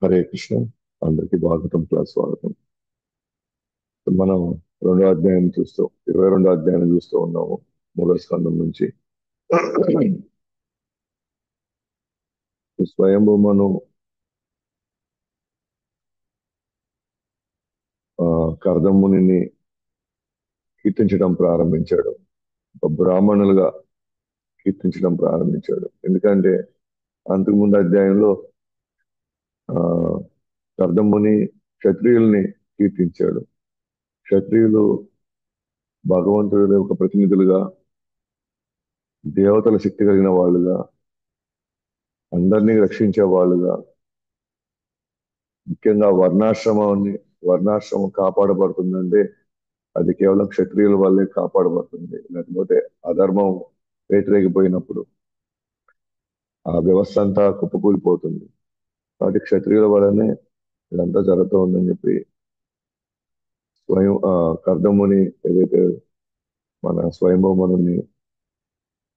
హరే కృష్ణ. అందరికీ స్వాగతం, క్లాస్ స్వాగతం. మనం 22వ అధ్యాయం చూస్తూ ఉన్నాము, మూల స్కందం నుంచి. స్వయంభూమను కర్దమునిని కీర్తించడం ప్రారంభించాడు. ఒక బ్రాహ్మణులుగా కీర్తించడం ప్రారంభించాడు. ఎందుకంటే అంతకుముందు అధ్యాయంలో ఆ కర్దముని క్షత్రియుల్ని కీర్తించాడు. క్షత్రియులు భగవంతుడి యొక్క ప్రతినిధులుగా, దేవతల శక్తి కలిగిన వాళ్ళుగా, అందరినీ రక్షించే వాళ్ళుగా, ముఖ్యంగా వర్ణాశ్రమం కాపాడబడుతుందంటే అది కేవలం క్షత్రియుల వల్లే కాపాడబడుతుంది. లేకపోతే అధర్మం వ్యతిరేకిపోయినప్పుడు ఆ వ్యవస్థ అంతా కుప్పకూలిపోతుంది. కాబట్టి క్షత్రియుల వల్లనే ఇదంతా జరుగుతూ ఉందని చెప్పి స్వయం కర్దముని ఏదైతే మన స్వయంభూమనుని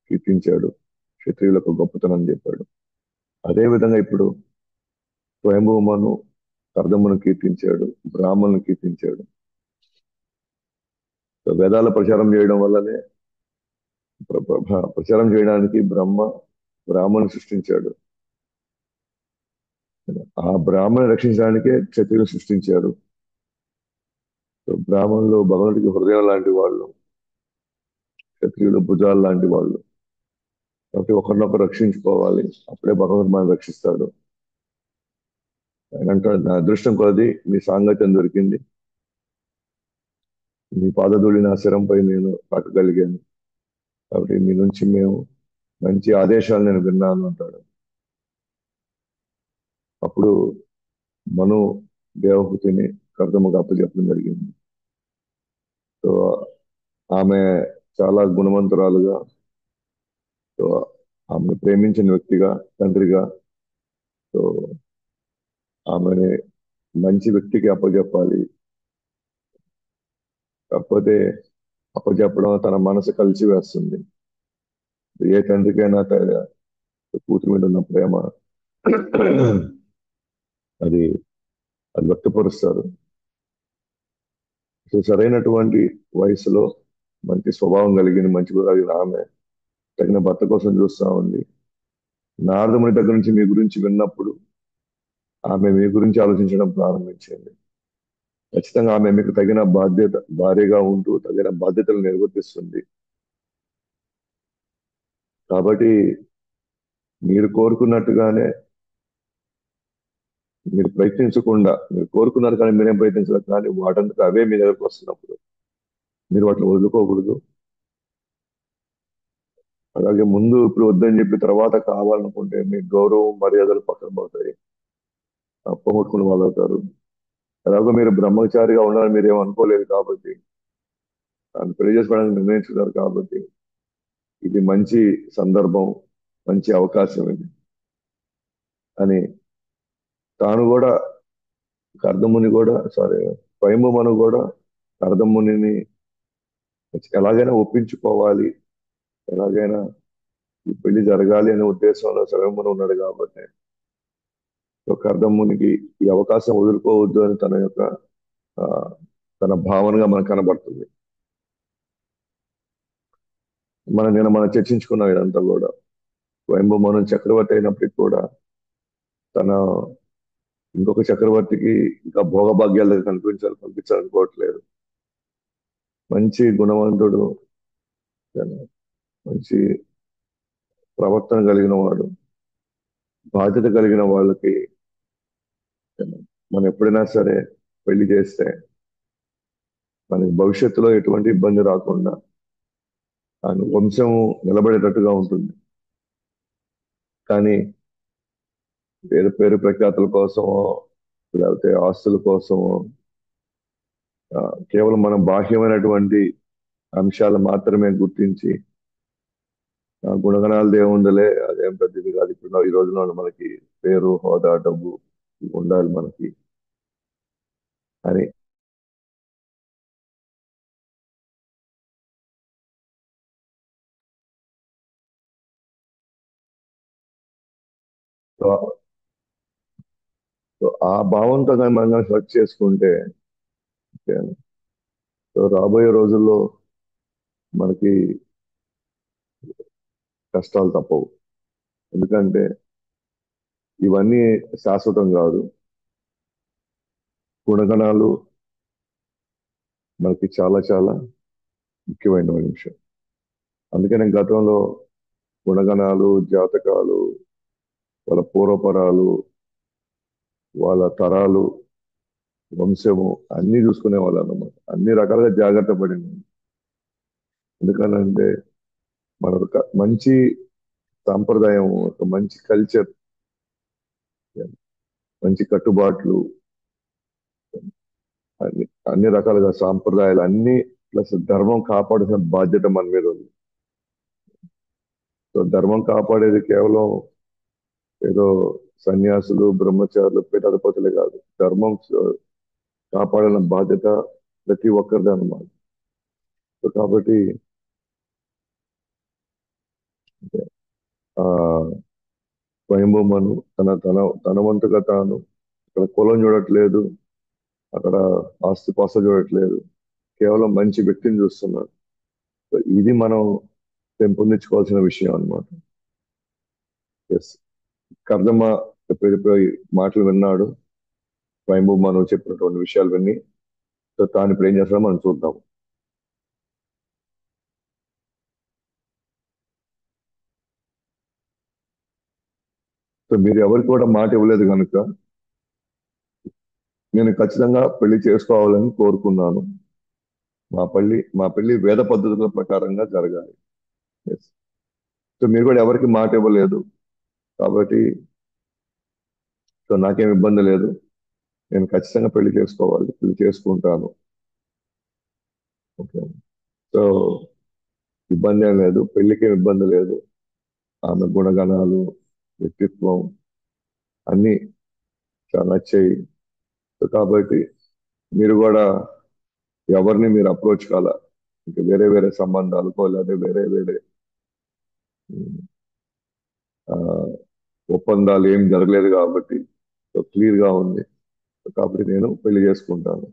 కీర్తించాడు, క్షత్రియులకు గొప్పతనం చెప్పాడు. అదే విధంగా ఇప్పుడు స్వయంభూమను కర్దమును కీర్తించాడు, బ్రాహ్మణుని కీర్తించాడు. సో వేదాల ప్రచారం చేయడం వల్లనే ప్రచారం చేయడానికి బ్రాహ్మణుని సృష్టించాడు. ఆ బ్రాహ్మణుని రక్షించడానికే క్షత్రియులు సృష్టించాడు. సో బ్రాహ్మణులు భగవంతుడికి హృదయం లాంటి వాళ్ళు, క్షత్రియులు భుజాలు లాంటి వాళ్ళు. కాబట్టి ఒకరినొకరు రక్షించుకోవాలి, అప్పుడే భగవంతుడు మనం రక్షిస్తాడు. ఆయన అంటాడు, నా అదృష్టం కొలది మీ సాంగత్యం దొరికింది, మీ పాదధూళి నా శిరంపై నేను తాకగలిగాను, కాబట్టి మీ నుంచి మేము మంచి ఆదేశాలు నేను విన్నాను అంటాడు. అప్పుడు మను దేవహూతిని కర్దముగా అప్పచెప్పడం జరిగింది. సో ఆమె చాలా గుణవంతురాలుగా, సో ఆమెను ప్రేమించిన వ్యక్తిగా, తండ్రిగా, సో ఆమెని మంచి వ్యక్తికి అప్పచెప్పాలి. కాకపోతే అప్పచెప్పడం తన మనసు కలిసి వేస్తుంది. ఏ తండ్రికైనా కూతురు మీద ఉన్న ప్రేమ అది అది వ్యక్తపరుస్తారు. సో సరైనటువంటి వయసులో మంచి స్వభావం కలిగిన, మంచి గుణం కలిగిన ఆమె తగిన భర్త కోసం చూస్తా ఉంది. నారదముని దగ్గర నుంచి మీ గురించి విన్నప్పుడు ఆమె మీ గురించి ఆలోచించడం ప్రారంభించింది. ఖచ్చితంగా ఆమె మీకు తగిన భార్యగా ఉంటూ తగిన బాధ్యతలు నిర్వర్తిస్తుంది. కాబట్టి మీరు కోరుకున్నట్టుగానే, మీరు కోరుకున్నారు కానీ మీరేం ప్రయత్నించలేదు, కానీ వాటంతటా అవే మీ దగ్గరకు వస్తున్నప్పుడు మీరు వాటిని వదులుకోకూడదు. అలాగే ముందు ఇప్పుడు వద్దని చెప్పి తర్వాత కావాలనుకుంటే మీ గౌరవం మర్యాదలు పక్కన పోతాయి, పోగొట్టుకుని వాళ్ళు అవుతారు. ఎలాగో మీరు బ్రహ్మచారిగా ఉండాలని మీరు ఏం అనుకోలేదు కాబట్టి, దాన్ని పెళ్లి చేసుకోవడానికి నిర్ణయించుకున్నారు కాబట్టి ఇది మంచి సందర్భం, మంచి అవకాశం ఇది అని తాను కూడా, కర్దముని కూడా, సారీ, స్వయంభుమను కూడా కర్దమునిని ఎలాగైనా ఒప్పించుకోవాలి, ఎలాగైనా ఈ పెళ్లి జరగాలి అనే ఉద్దేశంలో స్వయంభును ఉన్నాడు కాబట్టి కర్దమునికి ఈ అవకాశం వదులుకోవద్దు అని ఆ, తన భావనగా మనకు కనబడుతుంది. మనం చర్చించుకున్నాం ఇదంతా కూడా. స్వయంభుమను చక్రవర్తి అయినప్పటికీ కూడా తన ఇంకొక చక్రవర్తికి ఇంకా భోగభాగ్యాలు పంపించాలనుకోవట్లేదు. మంచి గుణవంతుడు, మంచి ప్రవర్తన కలిగిన వాడు, బాధ్యత కలిగిన వాళ్ళకి మనం ఎప్పుడైనా సరే పెళ్లి చేస్తే మనకి భవిష్యత్తులో ఎటువంటి ఇబ్బంది రాకుండా ఆయన వంశం నిలబడేటట్టుగా ఉంటుంది. కానీ పేరు ప్రఖ్యాతుల కోసమో లేకపోతే ఆస్తుల కోసమో ఆ, కేవలం మనం బాహ్యమైనటువంటి అంశాలు మాత్రమే గుర్తించి గుణగణాలు దేవుందలే, అదేం పెద్దది కాదు, ఇప్పుడు ఈ రోజున మనకి పేరు, హోదా, డబ్బు ఇవి ఉండాలి మనకి అని సో ఆ భావంతో కానీ మనం సెర్చ్ చేసుకుంటే ఓకే, సో రాబోయే రోజుల్లో మనకి కష్టాలు తప్పవు. ఎందుకంటే ఇవన్నీ శాశ్వతం కాదు. గుణగణాలు మనకి చాలా చాలా ముఖ్యమైన విషయం. అందుకే నేను గతంలో గుణగణాలు, జాతకాలు, వాళ్ళ పూర్వపరాలు, వాళ్ళ తరాలు, వంశము అన్ని చూసుకునే వాళ్ళు అన్నమాట. అన్ని రకాలుగా జాగ్రత్త పడింది. ఎందుకనంటే మన ఒక మంచి సాంప్రదాయం, ఒక మంచి కల్చర్, మంచి కట్టుబాట్లు, అన్ని రకాలుగా సాంప్రదాయాలు అన్ని ప్లస్ ధర్మం కాపాడాల్సిన బాధ్యత మన మీద ఉంది. సో ధర్మం కాపాడేది కేవలం ఏదో సన్యాసులు, బ్రహ్మచారులు, పీఠాధిపతులే కాదు. ధర్మం కాపాడాలన్న బాధ్యత ప్రతి ఒక్కరిదే అన్నమాట. సో కాబట్టి ఆ స్వయంభూమను తన వంతుగా తాను అక్కడ కులం చూడట్లేదు, అక్కడ ఆస్తిపాస్త చూడట్లేదు, కేవలం మంచి వ్యక్తిని చూస్తున్నాడు. సో ఇది మనం పెంపొందించుకోవాల్సిన విషయం అన్నమాట. ఎస్, కర్దమ్మ ఎప్పుడైతే ఈ మాటలు విన్నాడు, స్వయంభూమను చెప్పినటువంటి విషయాలు విని, సో తాను ఇప్పుడు ఏం చేస్తాడో మనం చూద్దాం. సో మీరు ఎవరికి కూడా మాట ఇవ్వలేదు కనుక నేను ఖచ్చితంగా పెళ్లి చేసుకోవాలని కోరుకున్నాను. మా పెళ్లి వేద పద్ధతుల ప్రకారంగా జరగాలి. ఎస్. సో మీరు కూడా ఎవరికి మాట ఇవ్వలేదు కాబట్టి సో నాకేం ఇబ్బంది లేదు. నేను ఖచ్చితంగా పెళ్లి చేసుకోవాలి, పెళ్లి చేసుకుంటాను. ఓకే. సో ఇబ్బంది ఏం లేదు, పెళ్లికి ఏం ఇబ్బంది లేదు. ఆమె గుణగణాలు, వ్యక్తిత్వం అన్నీ చాలా నచ్చాయి. సో కాబట్టి మీరు కూడా ఎవరిని మీరు అప్రోచ్ కాల, ఇంకా వేరే వేరే సంబంధాలకో లేదా వేరే వేరే ఉమ్, ఆ, ఒప్పందాలు ఏం జరగలేదు కాబట్టి సో క్లియర్ గా ఉంది. సో కాబట్టి నేను పెళ్లి చేసుకుంటాను.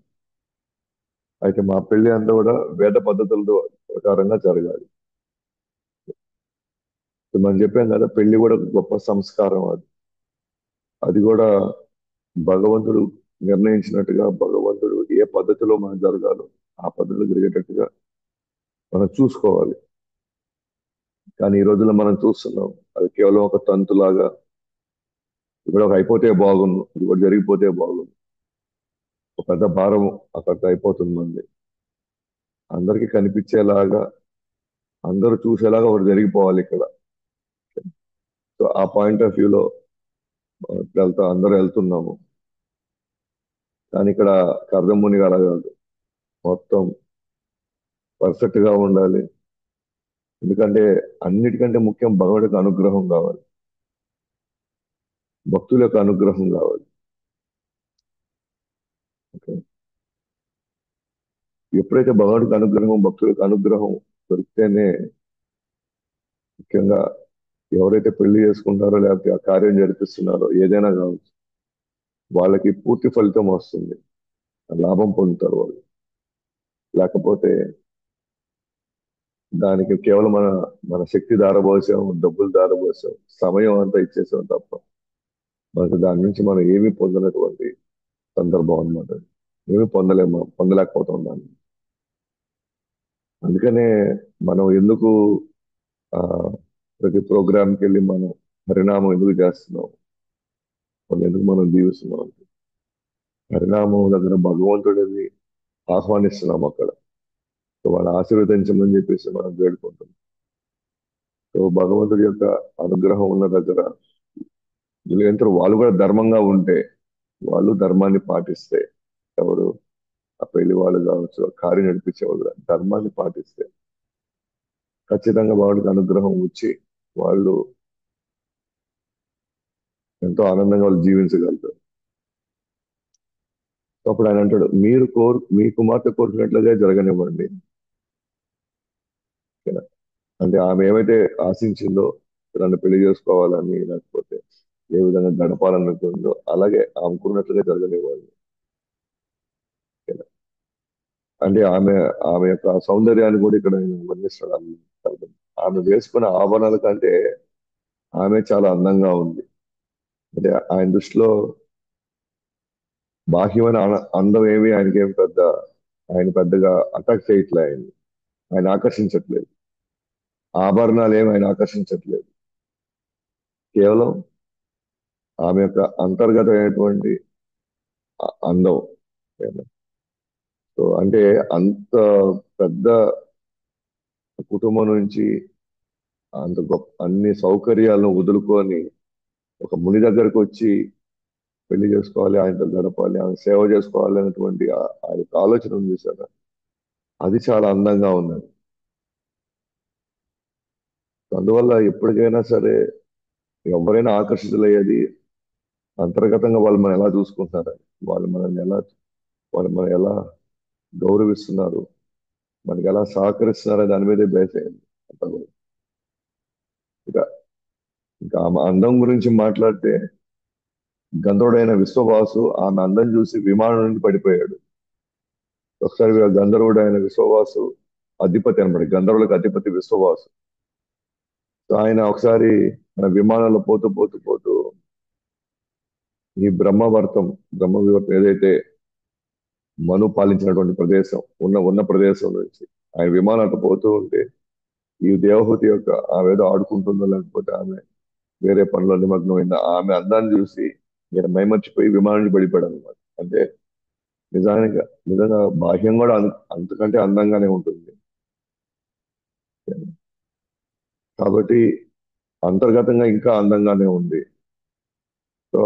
అయితే మా పెళ్లి అంతా కూడా వేద పద్ధతుల ప్రకారంగా జరగాలి. సో మనం చెప్పాం కదా, పెళ్లి కూడా ఒక గొప్ప సంస్కారం అది. అది కూడా భగవంతుడు నిర్ణయించినట్టుగా, భగవంతుడు ఏ పద్ధతిలో మనం జరగాలో ఆ పద్ధతిలో జరిగేటట్టుగా మనం చూసుకోవాలి. కానీ ఈ రోజుల్లో మనం చూస్తున్నాం అది కేవలం ఒక తంతులాగా, ఇక్కడ ఒక అయిపోతే బాగుండు, ఇది కూడా జరిగిపోతే బాగుండు, ఒక పెద్ద భారం అక్కడితో అయిపోతుంది మంది. అందరికీ కనిపించేలాగా, అందరూ చూసేలాగా ఒకటి జరిగిపోవాలి ఇక్కడ. సో ఆ పాయింట్ ఆఫ్ వ్యూలో అందరూ వెళ్తున్నాము. కానీ ఇక్కడ కర్దముని అలా కాదు, మొత్తం పర్ఫెక్ట్ గా ఉండాలి. ఎందుకంటే అన్నిటికంటే ముఖ్యం భగవంతుడికి అనుగ్రహం కావాలి, భక్తుల యొక్క అనుగ్రహం కావాలి. ఓకే. ఎప్పుడైతే భగవంతుడికి అనుగ్రహం, భక్తులకు అనుగ్రహం దొరికితేనే ముఖ్యంగా ఎవరైతే పెళ్లి చేసుకుంటారో లేకపోతే ఆ కార్యం జరిపిస్తున్నారో ఏదైనా కావచ్చు, వాళ్ళకి పూర్తి ఫలితం వస్తుంది, లాభం పొందుతారు వాళ్ళు. లేకపోతే దానికి కేవలం మన మన శక్తి దారబోసాం, డబ్బులు దారబోసాం, సమయం అంతా ఇచ్చేసాం తప్ప మనకు దాని నుంచి మనం ఏమీ పొందినటువంటి సందర్భం అన్నమాట. ఏమీ పొందలేము, పొందలేకపోతాం దాన్ని. అందుకనే మనం ఎందుకు ఆ ప్రతి ప్రోగ్రాంకి వెళ్ళి మనం పరిణామం ఎందుకు చేస్తున్నాం, వాళ్ళు ఎందుకు మనం జీవిస్తున్నాం అంటే పరిణామం దగ్గర భగవంతుడిని ఆహ్వానిస్తున్నాం అక్కడ. సో వాళ్ళు ఆశీర్వదించమని చెప్పేసి మనం వేడుకుంటున్నాం. సో భగవంతుడి యొక్క అనుగ్రహం ఉన్న దగ్గర వీళ్ళందరూ వాళ్ళు కూడా ధర్మంగా ఉంటే, వాళ్ళు ధర్మాన్ని పాటిస్తే, ఎవరు ఆ పెళ్లి వాళ్ళు కావచ్చు, ఆ కార్యం నడిపించే వాళ్ళు కూడా ధర్మాన్ని పాటిస్తే ఖచ్చితంగా వాళ్ళకి అనుగ్రహం వచ్చి వాళ్ళు ఎంతో ఆనందంగా వాళ్ళు జీవించగలుగుతారు. సో అప్పుడు ఆయన అంటాడు, మీ కుమార్తె కోరుకున్నట్లుగా జరగనివ్వండి. ఓకేనా? అంటే ఆమె ఏమైతే ఆశించిందో నన్ను పెళ్లి చేసుకోవాలని, లేకపోతే ఏ విధంగా గడపాలనుకుందో అలాగే ఆమెకున్నట్లుగా జరగనివ్వాలి. అంటే ఆమె యొక్క సౌందర్యాన్ని కూడా ఇక్కడ నేను వర్ణిస్తున్నాడు ఆమె వేసుకున్న ఆభరణాల కంటే ఆమె చాలా అందంగా ఉంది. అంటే ఆయన దృష్టిలో బాహ్యమైన అందం ఏమి ఆయనకేం ఆయన పెద్దగా అటాక్ చేయట్లే ఆయన ఆకర్షించట్లేదు. ఆభరణాలు ఏమి ఆయన ఆకర్షించట్లేదు. కేవలం ఆమె యొక్క అంతర్గతమైనటువంటి అందం. సో అంటే అంత పెద్ద కుటుంబం నుంచి అంత గొప్ప అన్ని సౌకర్యాలను వదులుకొని ఒక ముని దగ్గరకు వచ్చి పెళ్లి చేసుకోవాలి, ఆయనతో గడపాలి, ఆయన సేవ చేసుకోవాలి అనేటువంటి ఆ యొక్క ఆలోచన ఉంది సార్. అది చాలా అందంగా ఉన్నది. అందువల్ల ఎప్పటికైనా సరే ఎవరైనా ఆకర్షితులయ్యేది అంతర్గతంగా వాళ్ళు మనం ఎలా చూసుకుంటున్నారు, వాళ్ళు మనల్ని ఎలా వాళ్ళు మనం ఎలా గౌరవిస్తున్నారు, మనకి ఎలా సహకరిస్తున్నారు దాని మీదే బేస్ అయింది అంతా కూడా. ఇంకా ఇంకా ఆమె అందం గురించి మాట్లాడితే గంధర్వుడైన విశ్వవాసు ఆమె అందం చూసి విమానం నుండి పడిపోయాడు. ఒకసారి గంధర్వుడైన విశ్వవాసు అధిపతి అనమాట, గంధర్వులకు అధిపతి విశ్వవాసు. సో ఆయన ఒకసారి మన విమానంలో పోతూ పోతూ పోతూ ఈ బ్రహ్మ వివర్తం ఏదైతే మను పాలించినటువంటి ప్రదేశం ఉన్న ప్రదేశం నుంచి ఆయన విమానం అటు పోతూ ఉంటే ఈ దేవహూతి యొక్క ఆమె ఏదో ఆడుకుంటుందో లేకపోతే ఆమె వేరే పనిలో నిమగ్నమైన ఆమె అందాన్ని చూసి ఈయన మైమర్చిపోయి విమానం నుంచి పడిపోయాడు అనమాట. అంటే నిజానికి నిజంగా బాహ్యం కూడా అంతకంటే అందంగానే ఉంటుంది. కాబట్టి అంతర్గతంగా ఇంకా అందంగానే ఉంది. సో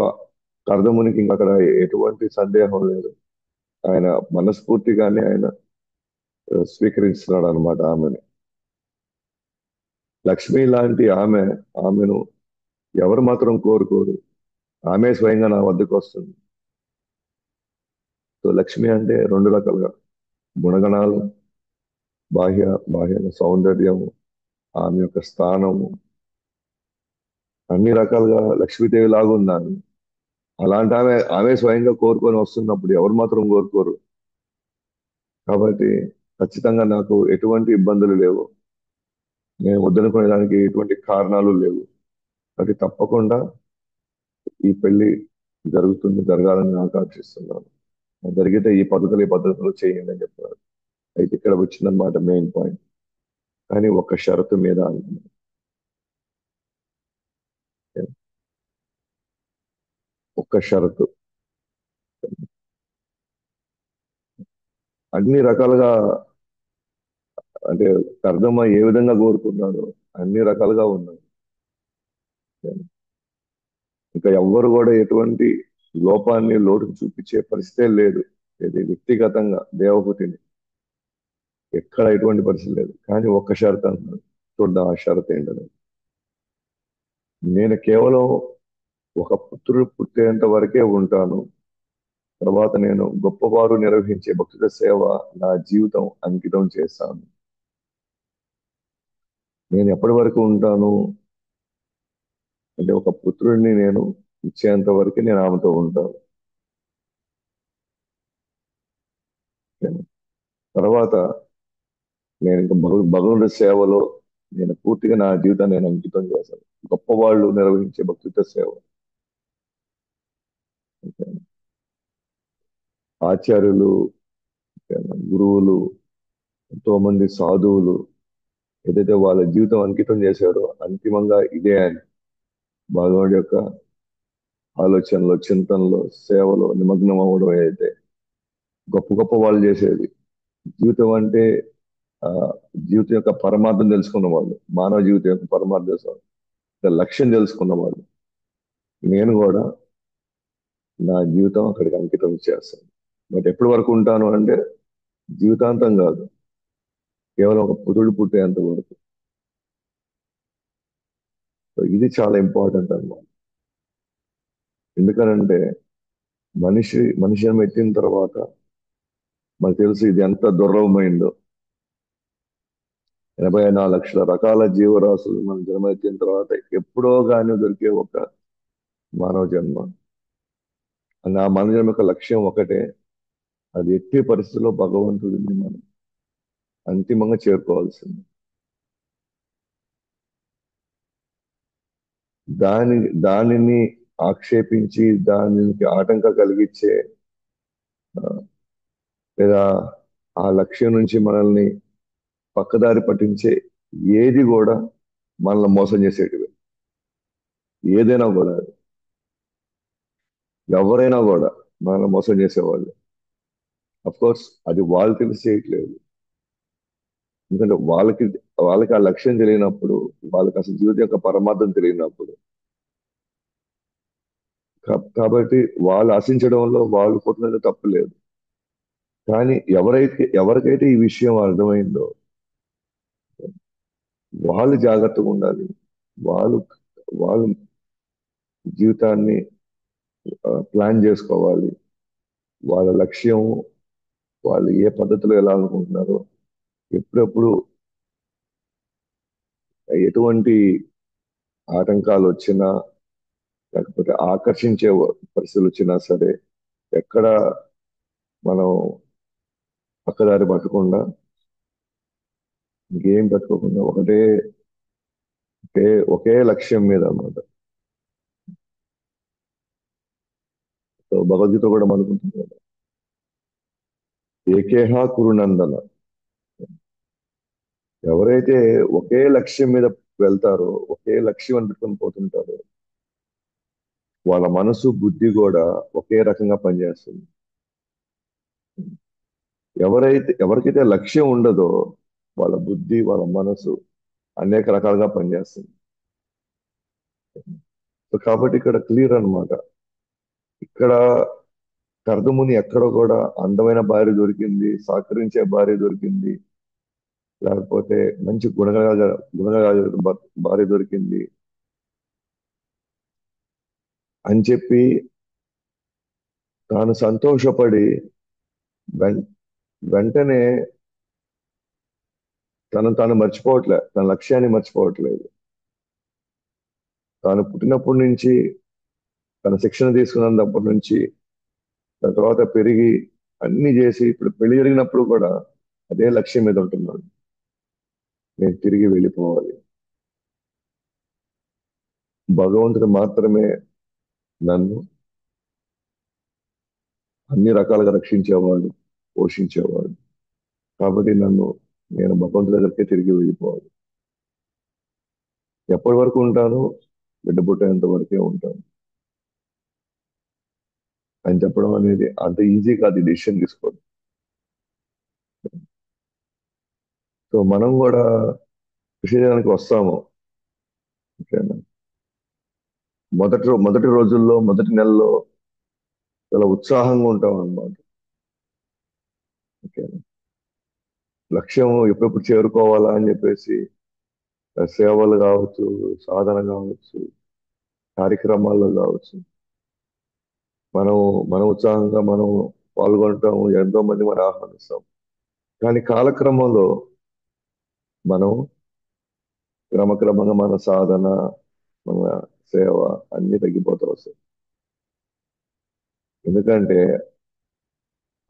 కర్దమునికి ఇంకా అక్కడ ఎటువంటి సందేహం లేదు. ఆయన మనస్ఫూర్తిగానే ఆయన స్వీకరిస్తున్నాడు అనమాట ఆమెని. లక్ష్మి లాంటి ఆమెను ఎవరు మాత్రం కోరుకోరు. ఆమె స్వయంగా నా వద్దకు వస్తుంది. సో లక్ష్మి అంటే రెండు రకాలుగా గుణగణాలు, బాహ్య బాహ్య సౌందర్యము, ఆమె యొక్క స్థానము, అన్ని రకాలుగా లక్ష్మీదేవి లాగా ఉంది ఆమె. అలాంటి ఆమె స్వయంగా కోరుకొని వస్తున్నప్పుడు ఎవరు మాత్రం కోరుకోరు. కాబట్టి ఖచ్చితంగా నాకు ఎటువంటి ఇబ్బందులు లేవు, నేను వద్దనుకునే దానికి ఎటువంటి కారణాలు లేవు. కాబట్టి తప్పకుండా ఈ పెళ్లి జరగాలని ఆకాంక్షిస్తున్నాను. జరిగితే ఈ పద్ధతులు చేయండి అని చెప్తారు. అయితే ఇక్కడ వచ్చిందనమాట మెయిన్ పాయింట్. కానీ ఒక షరతు మీద అంటున్నాను. ఒక్క షరతు. అన్ని రకాలుగా అంటే కర్దమ్మ ఏ విధంగా కోరుకున్నాడో అన్ని రకాలుగా ఉన్నాయి. ఇంకా ఎవ్వరు కూడా ఎటువంటి లోటుకు చూపించే పరిస్థితే లేదు. ఇది వ్యక్తిగతంగా దేవహూతిని ఎక్కడ ఎటువంటి పరిస్థితి లేదు. కానీ ఒక్క షరతు అంటున్నాడు. చూద్దాం ఆ షరతు ఏంటని. నేను కేవలం ఒక పుత్రుడు పుట్టేంత వరకే ఉంటాను. తర్వాత నేను గొప్పవారు నిర్వహించే భక్తుల సేవ నా జీవితం అంకితం చేస్తాను. నేను ఎప్పటి వరకు ఉంటాను అంటే ఒక పుత్రుడిని నేను ఇచ్చేంత వరకు నేను ఆమెతో ఉంటాను. తర్వాత నేను ఇంకా భగవంతుడి సేవలో నేను పూర్తిగా నా జీవితాన్ని నేను అంకితం చేశాను. గొప్పవాళ్ళు నిర్వహించే భక్తుల సేవ. ఆచార్యులు, గురువులు, ఎంతో మంది సాధువులు ఏదైతే వాళ్ళ జీవితం అంకితం చేశారో అంతిమంగా ఇదే అని భగవానుడి యొక్క ఆలోచనలో, చింతనలో, సేవలో నిమగ్నం అవ్వడం అయితే గొప్ప గొప్ప వాళ్ళు చేసేది. జీవితం అంటే ఆ జీవితం యొక్క పరమార్థం తెలుసుకున్న వాళ్ళు, మానవ జీవితం యొక్క పరమార్థం లక్ష్యం తెలుసుకున్న వాళ్ళు. నేను కూడా నా జీవితం అక్కడికి అంకితం చేస్తాను. బట్ ఎప్పటి వరకు ఉంటాను అంటే జీవితాంతం కాదు, కేవలం ఒక పురుడు పుట్టేంత వరకు. సో ఇది చాలా ఇంపార్టెంట్ అన్నమాట. ఎందుకనంటే మనిషి ఎత్తిన తర్వాత మనకు తెలుసు ఇది ఎంత దుర్లభమైందో. 84 లక్షల రకాల జీవరాశులు మనం జన్మెత్తిన తర్వాత ఎప్పుడో కానీ దొరికే ఒక మానవ జన్మ. నా మానవ జన్మ యొక్క లక్ష్యం ఒకటే. అది ఎట్టి పరిస్థితుల్లో భగవంతుడిని మనం అంతిమంగా చేరుకోవాల్సింది. దాని దానిని ఆక్షేపించి దానికి ఆటంకం కలిగించే లేదా ఆ లక్ష్యం నుంచి మనల్ని పక్కదారి పట్టించే ఏది కూడా మనల్ని మోసం చేసేటివి. ఏదైనా కూడా, ఎవరైనా కూడా మనల్ని మోసం చేసేవాళ్ళు. అఫ్ కోర్స్ అది వాళ్ళు తెలిసి చేయట్లేదు. ఎందుకంటే వాళ్ళకి ఆ లక్ష్యం తెలియనప్పుడు, వాళ్ళకి అసలు జీవితం యొక్క పరమార్థం తెలియనప్పుడు, కాబట్టి వాళ్ళు ఆశించడంలో వాళ్ళు పోతున్నది తప్పు లేదు. కానీ ఎవరికైతే ఈ విషయం అర్థమైందో వాళ్ళు జాగ్రత్తగా ఉండాలి. వాళ్ళు వాళ్ళు జీవితాన్ని ప్లాన్ చేసుకోవాలి. వాళ్ళ లక్ష్యం, వాళ్ళు ఏ పద్ధతిలో వెళ్ళాలనుకుంటున్నారో, ఎప్పుడెప్పుడు ఎటువంటి ఆటంకాలు వచ్చినా, లేకపోతే ఆకర్షించే పరిస్థితులు వచ్చినా సరే, ఎక్కడ మనం పక్కదారి పట్టకుండా, ఇంకేం పెట్టుకోకుండా ఒకే లక్ష్యం మీద అన్నమాట. సో భగవద్గీత కూడా అనుకుంటుంది కదా, ఏకేహ కురునందన. ఎవరైతే ఒకే లక్ష్యం మీద వెళ్తారో, ఒకే లక్ష్యం అనుకుని పోతుంటారో, వాళ్ళ మనసు బుద్ధి కూడా ఒకే రకంగా పనిచేస్తుంది. ఎవరికైతే లక్ష్యం ఉండదో, వాళ్ళ బుద్ధి, వాళ్ళ మనసు అనేక రకాలుగా పనిచేస్తుంది. సో కాబట్టి ఇక్కడ క్లియర్ అన్నమాట. ఇక్కడ కర్దముని ఎక్కడ కూడా అందమైన భార్య దొరికింది, సహకరించే భార్య దొరికింది, లేకపోతే మంచి గుణగల భార్య దొరికింది అని చెప్పి తాను సంతోషపడి వెం- వెంటనే తాను మర్చిపోవట్లే, తన లక్ష్యాన్ని మర్చిపోవట్లేదు. తాను పుట్టినప్పటి నుంచి, తన శిక్షణ తీసుకున్నప్పటి నుంచి, దాని తర్వాత పెరిగి అన్ని చేసి ఇప్పుడు పెళ్లి జరిగినప్పుడు కూడా అదే లక్ష్యం మీద ఉంటున్నాడు. నేను తిరిగి వెళ్ళిపోవాలి, భగవంతుడు మాత్రమే నన్ను అన్ని రకాలుగా రక్షించేవాడు, పోషించేవాడు. కాబట్టి నేను భగవంతుడి దగ్గరికే తిరిగి వెళ్ళిపోవాలి. ఎప్పటి వరకు ఉంటాను? బిడ్డ పుట్టేంత వరకే ఉంటాను అని చెప్పడం అనేది అంత ఈజీ కాదు, ఈ డెసిషన్ తీసుకోవడం. సో మనం కూడా విషయానికి వస్తాము. ఓకేనా? మొదటి రోజుల్లో, మొదటి నెలలో చాలా ఉత్సాహంగా ఉంటాం అన్నమాట. ఓకేనా? లక్ష్యం ఎప్పుడెప్పుడు చేరుకోవాలా అని చెప్పేసి సేవలు కావచ్చు, సాధన కావచ్చు, కార్యక్రమాల్లో కావచ్చు, మనం మన ఉత్సాహంగా మనం పాల్గొంటాము, ఎంతో మంది మనం ఆహ్వానిస్తాం. కానీ కాలక్రమంలో మనం క్రమక్రమంగా మన సాధన, మన సేవ అన్ని తగ్గిపోతూ వస్తాయి. ఎందుకంటే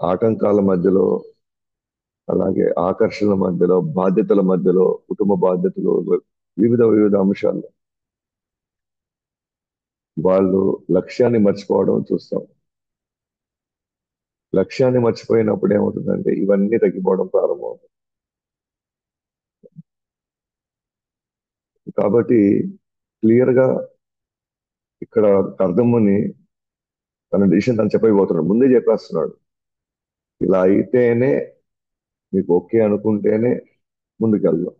ఆటంకాల మధ్యలో, అలాగే ఆకర్షణల మధ్యలో, బాధ్యతల మధ్యలో, కుటుంబ బాధ్యతలు, వివిధ వివిధ అంశాలు, వాళ్ళు లక్ష్యాన్ని మర్చిపోవడం చూస్తాం. లక్ష్యాన్ని మర్చిపోయినప్పుడు ఏమవుతుందంటే ఇవన్నీ తగ్గిపోవడం ప్రారంభమవుతుంది. కాబట్టి క్లియర్ గా ఇక్కడ కర్దమ్ముని తన డిసిషన్ తను చెప్పైపోతున్నాడు, ముందే చెప్పేస్తున్నాడు. ఇలా అయితేనే, మీకు ఓకే అనుకుంటేనే ముందుకెళ్దాం,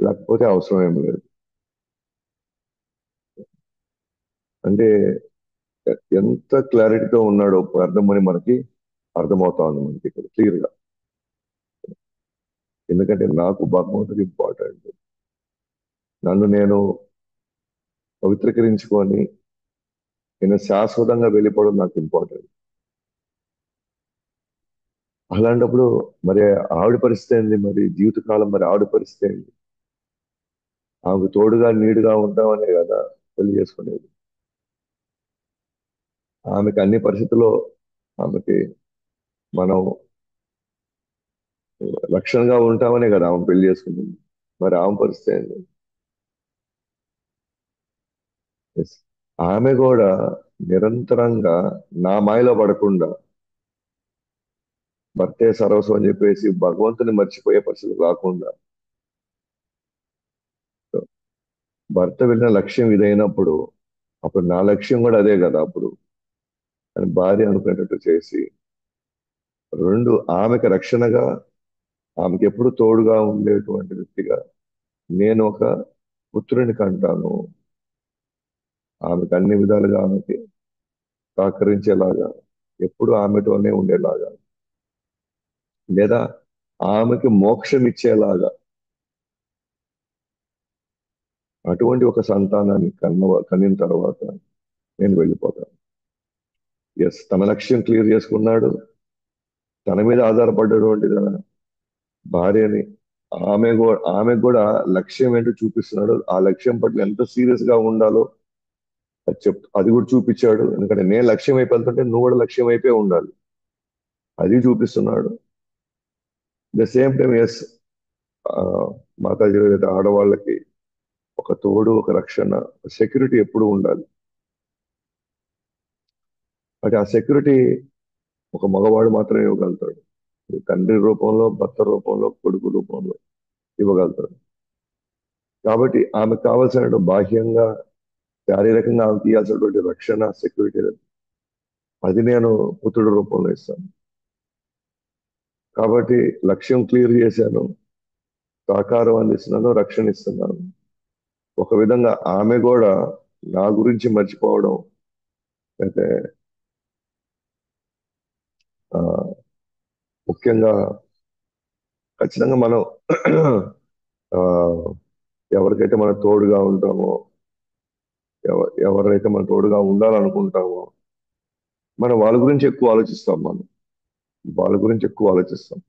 లేకపోతే అవసరం ఏం లేదు. అంటే ఎంత క్లారిటీతో ఉన్నాడో కర్దమ్మని మనకి అర్థమవుతా ఉంది, మనకి ఇక్కడ క్లియర్ గా. ఎందుకంటే నాకు భగవంతుడు ఇంపార్టెంట్. నన్ను నేను పవిత్రీకరించుకొని నేను శాశ్వతంగా వెళ్ళిపోవడం నాకు ఇంపార్టెంట్. అలాంటప్పుడు మరి ఆవిడ పరిస్థితి ఏంది? మరి జీవితకాలం మరి ఆవిడ పరిస్థితి ఏంటి? ఆమెకు తోడుగా నీడుగా ఉంటామనే కదా పెళ్లి చేసుకునేది. ఆమెకి అన్ని పరిస్థితుల్లో ఆమెకి మనం రక్షణగా ఉంటామనే కదా ఆమె పెళ్లి చేసుకుంటుంది. మరి ఆమె పరిస్థితి ఏంటి? Yes. ఆమె కూడా నిరంతరంగా నా మాయలో పడకుండా భర్తే సర్వస్వం అని చెప్పేసి భగవంతుని మర్చిపోయే పరిస్థితి రాకుండా, భర్త వెళ్ళిన లక్ష్యం ఇదైనప్పుడు అప్పుడు నా లక్ష్యం కూడా అదే కదా అప్పుడు అని భార్య అనుకునేటట్టు చేసి, రెండు ఆమెకు రక్షణగా, ఆమెకి ఎప్పుడు తోడుగా ఉండేటువంటి వ్యక్తిగా నేను ఒక పుత్రుని కంటాను. ఆమెకు అన్ని విధాలుగా ఆమెకి సహకరించేలాగా, ఎప్పుడు ఆమెతోనే ఉండేలాగా, లేదా ఆమెకి మోక్షం ఇచ్చేలాగా అటువంటి ఒక సంతానాన్ని కనిన తర్వాత నేను వెళ్ళిపోతాను. ఎస్, తన లక్ష్యం క్లియర్ చేసుకున్నాడు. తన మీద ఆధారపడ్డటువంటి తన భార్యని, ఆమె కూడా లక్ష్యం ఏంటో చూపిస్తున్నాడు. ఆ లక్ష్యం పట్ల ఎంత సీరియస్ గా ఉండాలో అది కూడా చూపించాడు. ఎందుకంటే నేను లక్ష్యం వైపు వెళ్తుంటే నువ్వు కూడా లక్ష్యం వైపే ఉండాలి, అది చూపిస్తున్నాడు. ద సేమ్ టైం ఎస్, మాతాజీ గారు ఆడవాళ్ళకి ఒక తోడు, ఒక రక్షణ, సెక్యూరిటీ ఎప్పుడు ఉండాలి. అంటే ఆ సెక్యూరిటీ ఒక మగవాడు మాత్రమే ఇవ్వగలుగుతాడు. తండ్రి రూపంలో, భర్త రూపంలో, కొడుకు రూపంలో ఇవ్వగలుగుతాడు. కాబట్టి ఆమెకు కావాల్సిన బాహ్యంగా, శారీరకంగా ఆమెకు ఇవ్వాల్సినటువంటి రక్షణ, సెక్యూరిటీ, అది నేను పుత్రుడి రూపంలో ఇస్తాను. కాబట్టి లక్ష్యం క్లియర్ చేశాను, సహకారం అందిస్తున్నాను, రక్షణ ఇస్తున్నాను. ఒక విధంగా ఆమె కూడా నా గురించి మర్చిపోవడం, అయితే ఆ, ముఖ్యంగా ఖచ్చితంగా మనం ఆ, ఎవరికైతే మనం తోడుగా ఉంటామో, ఎవరైతే మనం తోడుగా ఉండాలనుకుంటామో, మనం వాళ్ళ గురించి ఎక్కువ ఆలోచిస్తాం. వాళ్ళ గురించి ఎక్కువ ఆలోచిస్తాం.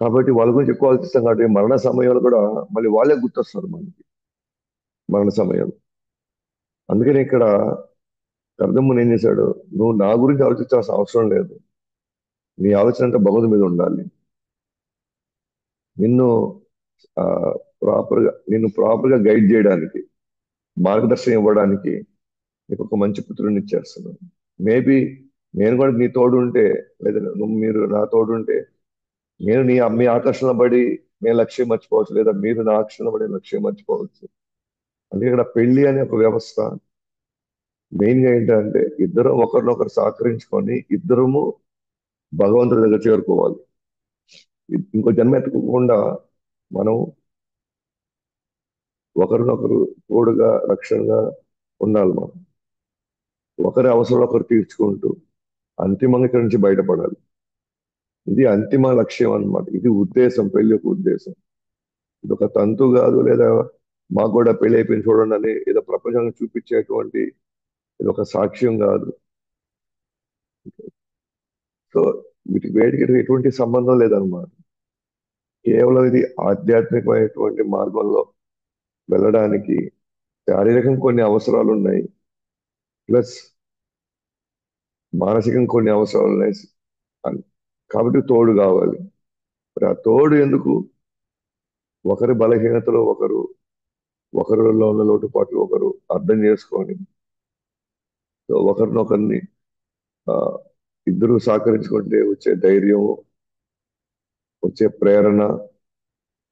కాబట్టి వాళ్ళ గురించి ఎక్కువ ఆలోచిస్తాం కాబట్టి మరణ సమయంలో కూడా మళ్ళీ వాళ్ళే గుర్తొస్తారు మనకి, మరణ సమయం. అందుకని ఇక్కడ కర్దమ్ముని ఏం చేశాడు, నువ్వు నా గురించి ఆలోచించాల్సిన అవసరం లేదు, నీ ఆలోచన అంతా భగవంతుడి మీద ఉండాలి. నిన్ను నిన్ను ప్రాపర్గా గైడ్ చేయడానికి, మార్గదర్శనం ఇవ్వడానికి నీకు ఒక మంచి పుత్రుడిని ఇచ్చేస్తున్నాను. మేబీ నేను కూడా నీ తోడు ఉంటే, లేదా మీరు నా తోడు ఉంటే, నేను మీ ఆకర్షణ పడి నేను లక్ష్యం మర్చిపోవచ్చు, లేదా మీరు నా ఆకర్షణ పడి లక్ష్యం మర్చిపోవచ్చు. అందుకే ఇక్కడ పెళ్లి అనే ఒక వ్యవస్థ మెయిన్ గా ఏంటంటే ఇద్దరం ఒకరినొకరు సహకరించుకొని ఇద్దరము భగవంతుడి దగ్గర చేరుకోవాలి. ఇంకో జన్మ ఎత్తుకోకుండా మనం ఒకరినొకరు తోడుగా, రక్షణగా ఉండాలి. మనం ఒకరి అవసరాలు ఒకరు తీర్చుకుంటూ అంతిమంగా ఇక్కడి నుంచి బయటపడాలి. ఇది అంతిమ లక్ష్యం అన్నమాట. ఇది ఉద్దేశం, పెళ్లి యొక్క ఉద్దేశం. ఇది ఒక తంతు కాదు, లేదా మాకు కూడా పెళ్లి అయిపోయింది చూడండి అని ఏదో ప్రపంచానికి చూపించేటువంటి ఇది ఒక సాక్ష్యం కాదు. సో వేటికి ఎటువంటి సంబంధం లేదన్నమాట. కేవలం ఇది ఆధ్యాత్మికమైనటువంటి మార్గంలో వెళ్ళడానికి శారీరకంగా కొన్ని అవసరాలు ఉన్నాయి, ప్లస్ మానసికంగా కొన్ని అవసరాలు ఉన్నాయి. అన్- కాబట్టి తోడు కావాలి. మరి ఆ తోడు ఎందుకు? ఒకరి బలహీనతలో ఒకరిలో ఉన్న లోటుపాట్లు ఒకరు అర్థం చేసుకొని, సో ఒకరినొకరిని ఆ, ఇద్దరు సహకరించుకుంటే వచ్చే ధైర్యం, వచ్చే ప్రేరణ,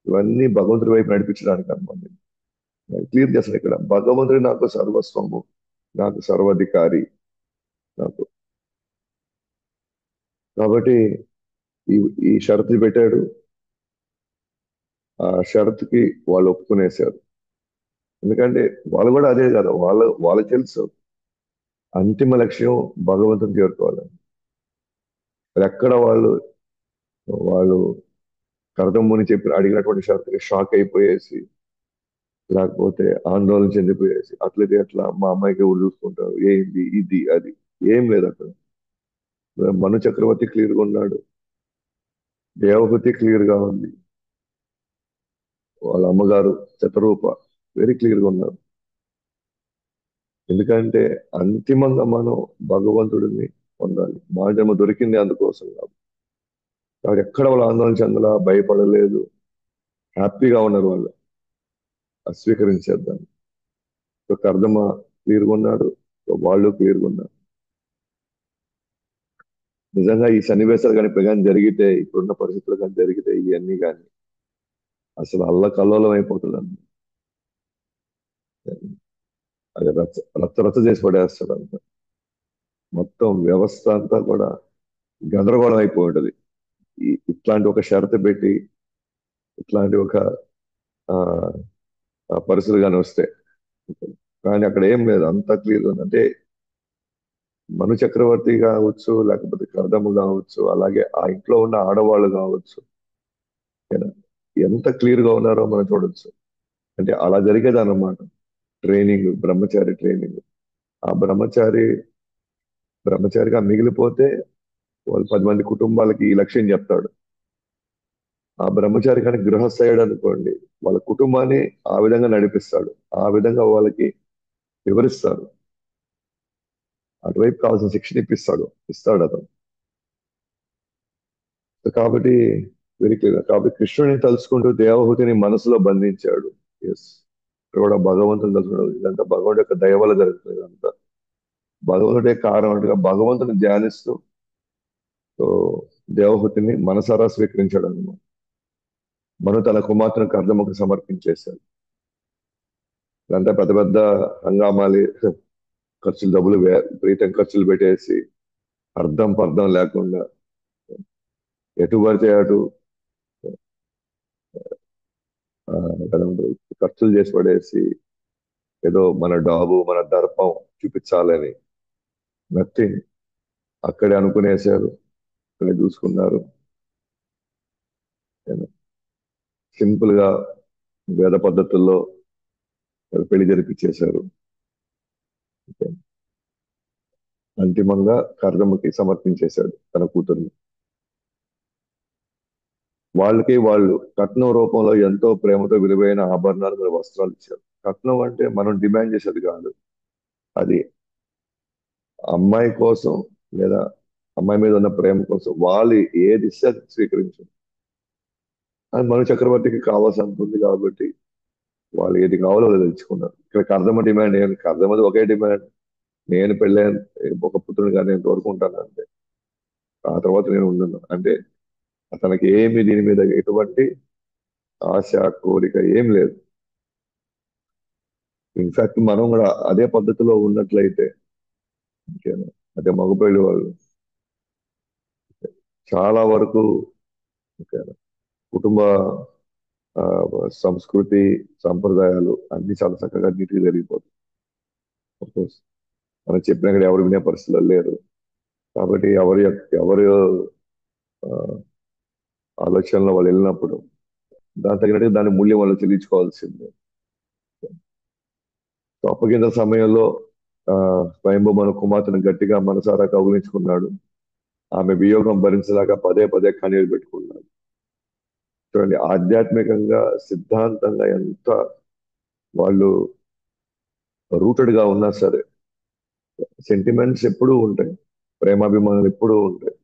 ఇవన్నీ భగవంతుడి వైపు నడిపించడానికి అన్నమాట. క్లియర్ చేస్తాను ఇక్కడ, భగవంతుడు నాకు సర్వస్వము, నాకు సర్వాధికారి, నాకు. కాబట్టి ఈ ఈ షరతు పెట్టాడు. ఆ షరతుకి వాళ్ళు ఒప్పుకునేశారు. ఎందుకంటే వాళ్ళు కూడా అదే కదా, వాళ్ళకి తెలుసు అంతిమ లక్ష్యం భగవంతుని చేరుకోవాలని. మరి ఎక్కడ వాళ్ళు కరదమ్ముని చెప్పి అడిగినటువంటి షరతుకి షాక్ అయిపోయేసి, లేకపోతే ఆందోళన చెందిపోయేసి, అట్లయితే ఎట్లా, మా అమ్మాయికి ఎవరు చూసుకుంటారు, ఏంది ఇది అది, ఏం లేదు అక్కడ. మను చక్రవర్తి క్లియర్ గా ఉన్నాడు, దేవహూతి క్లియర్ గా ఉంది, వాళ్ళ అమ్మగారు శతరూప వెరీ క్లియర్ గా ఉన్నారు. ఎందుకంటే అంతిమంగా మనం భగవంతుడిని పొందాలి. మానవ దొరికింది అందుకోసం కాబట్టి. కాబట్టి ఎక్కడ వాళ్ళు ఆందోళన చెందలా, భయపడలేదు, హ్యాపీగా ఉన్నారు వాళ్ళు. అది స్వీకరించేద్దాం. ఒక అర్థమా క్లియర్గా ఉన్నారు, వాళ్ళు క్లియర్గా ఉన్నారు. నిజంగా ఈ సన్నివేశాలు కానీ ఇప్పుడు కానీ జరిగితే, ఇప్పుడున్న పరిస్థితులు కానీ జరిగితే ఇవన్నీ కానీ అసలు అల్లకల్లోలం అయిపోతుంది. అది రచ్చ రచ్చ రచ్చ చేసి పడేస్తాడు అంత. మొత్తం వ్యవస్థ అంతా కూడా గందరగోళం అయిపోయి ఉంటది. ఇట్లాంటి ఒక షరతు పెట్టి, ఇట్లాంటి ఒక ఆ, ఆ పరిస్థితులు కానీ వస్తే, కానీ అక్కడ ఏం లేదు, అంతా క్లియర్ ఉంది. అంటే మను చక్రవర్తి కావచ్చు, లేకపోతే కర్దము కావచ్చు, అలాగే ఆ ఇంట్లో ఉన్న ఆడవాళ్ళు కావచ్చు, ఓకేనా? ఎంత క్లియర్ గా ఉన్నారో మనం చూడొచ్చు. అంటే అలా జరిగేది అన్నమాట. ట్రైనింగ్, బ్రహ్మచారి ట్రైనింగ్. ఆ బ్రహ్మచారిగా మిగిలిపోతే వాళ్ళు 10 మంది కుటుంబాలకి ఈ లక్ష్యం చెప్తాడు. ఆ బ్రహ్మచారి కానీ గృహస్థయ్యాడు అనుకోండి, వాళ్ళ కుటుంబాన్ని ఆ విధంగా నడిపిస్తాడు. ఆ విధంగా వాళ్ళకి వివరిస్తాడు. అటువైపు కావాల్సిన శిక్షణ ఇస్తాడు అతను. సో కాబట్టి వెరీ క్లియర్. కాబట్టి కృష్ణుని తలుచుకుంటూ దేవహూతిని మనసులో బంధించాడు. ఎస్, ఇక్కడ కూడా భగవంతుని తలుచుకోవడం ఇదంతా భగవంతుడి యొక్క దయ వల్ల జరుగుతుంది. ఇదంతా భగవంతుడే కారణం అంటగా భగవంతుని ధ్యానిస్తూ సో దేవహూతిని మనసారా స్వీకరించాడు అనమాట. మను తన కుమార్తెను కర్దముకు సమర్పించేశాడు. ఇదంతా పెద్ద పెద్ద హంగామాలి, ఖర్చులు, డబ్బులు విపరీతం ఖర్చులు పెట్టేసి అర్థం పర్థం లేకుండా ఎటు పడితే అటు ఆ, ఖర్చులు చేసి పడేసి ఏదో మన డాబు మన దర్పం చూపించాలని నథింగ్. అక్కడే అనుకునేశారు, అక్కడే చూసుకున్నారు. సింపుల్ గా వేద పద్ధతుల్లో పెళ్లి జరిపించేశారు. అంతిమంగా కర్దమ్మకి సమర్పించేశాడు తన కూతుర్ని. వాళ్ళు కట్నం రూపంలో ఎంతో ప్రేమతో విలువైన ఆభరణాలు మరియు వస్త్రాలు ఇచ్చారు. కట్నం అంటే మనం డిమాండ్ చేసేది కాదు. అది అమ్మాయి కోసం, లేదా అమ్మాయి మీద ఉన్న ప్రేమ కోసం వాళ్ళు ఏది ఇస్తే అది స్వీకరించారు. అది మన చక్రవర్తికి కావాల్సినంత ఉంది కాబట్టి వాళ్ళు ఏది కావాలో వాళ్ళు తెచ్చుకున్నారు. ఇక్కడ కర్దమ్మ డిమాండ్ ఏమి, కర్దమ్మది ఒకే డిమాండ్, నేను పెళ్ళైన ఒక పుత్రుని కానీ నేను కోరుకుంటాను అంతే. ఆ తర్వాత నేను ఉండను అంటే అతనికి ఏమి దీని మీద ఎటువంటి ఆశ, కోరిక ఏం లేదు. ఇన్ఫాక్ట్ మనం కూడా అదే పద్ధతిలో ఉన్నట్లయితే, ఓకేనా, అదే మగపెళ్లి వాళ్ళు చాలా వరకు, ఓకేనా, కుటుంబ ఆ, సంస్కృతి, సంప్రదాయాలు అన్ని చాలా చక్కగా నీటిగా జరిగిపోతాయి. కోర్స్ మనం చెప్పినా కూడా ఎవరు వినే పరిస్థితుల్లో లేరు. కాబట్టి ఎవరు ఆ, ఆలోచనలో వాళ్ళు వెళ్ళినప్పుడు దాని తగినట్టుగా దాని మూల్యం వాళ్ళు చెల్లించుకోవాల్సిందే. సో అప్పగింత సమయంలో ఆ స్వయంభూ మన కుమార్తెను గట్టిగా మనసారా కౌగిలించుకున్నాడు. ఆమె వియోగం భరించలేక పదే పదే కన్నీరు పెట్టుకున్నాడు. చూడండి, ఆధ్యాత్మికంగా సిద్ధాంతంగా ఎంత వాళ్ళు రూటెడ్ గా ఉన్నా సరే సెంటిమెంట్స్ ఎప్పుడూ ఉంటాయి, ప్రేమాభిమానాలు ఎప్పుడూ ఉంటాయి,